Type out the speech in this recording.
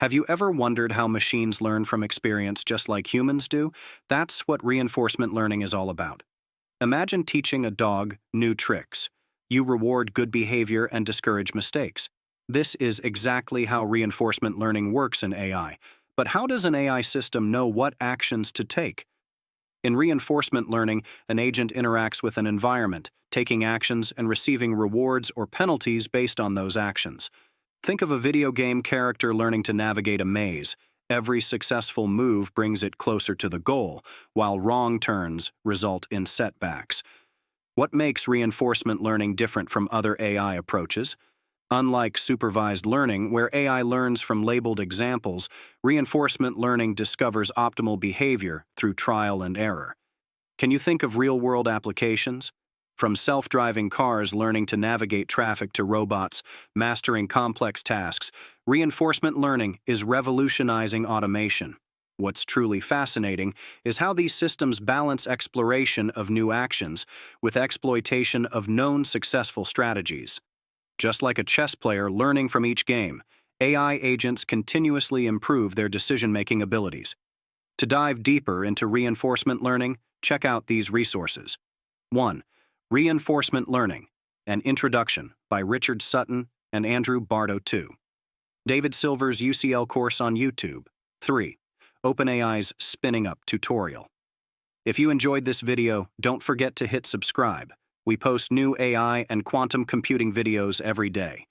Have you ever wondered how machines learn from experience just like humans do? That's what reinforcement learning is all about. Imagine teaching a dog new tricks. You reward good behavior and discourage mistakes. This is exactly how reinforcement learning works in AI. But how does an AI system know what actions to take? In reinforcement learning, an agent interacts with an environment, taking actions and receiving rewards or penalties based on those actions. Think of a video game character learning to navigate a maze. Every successful move brings it closer to the goal, while wrong turns result in setbacks. What makes reinforcement learning different from other AI approaches? Unlike supervised learning, where AI learns from labeled examples, reinforcement learning discovers optimal behavior through trial and error. Can you think of real-world applications? From self-driving cars learning to navigate traffic to robots mastering complex tasks, reinforcement learning is revolutionizing automation. What's truly fascinating is how these systems balance exploration of new actions with exploitation of known successful strategies. Just like a chess player learning from each game, AI agents continuously improve their decision-making abilities. To dive deeper into reinforcement learning, check out these resources. 1. Reinforcement Learning, An Introduction by Richard Sutton and Andrew Bardo II. David Silver's UCL course on YouTube. 3. OpenAI's Spinning Up tutorial. If you enjoyed this video, don't forget to hit subscribe. We post new AI and quantum computing videos every day.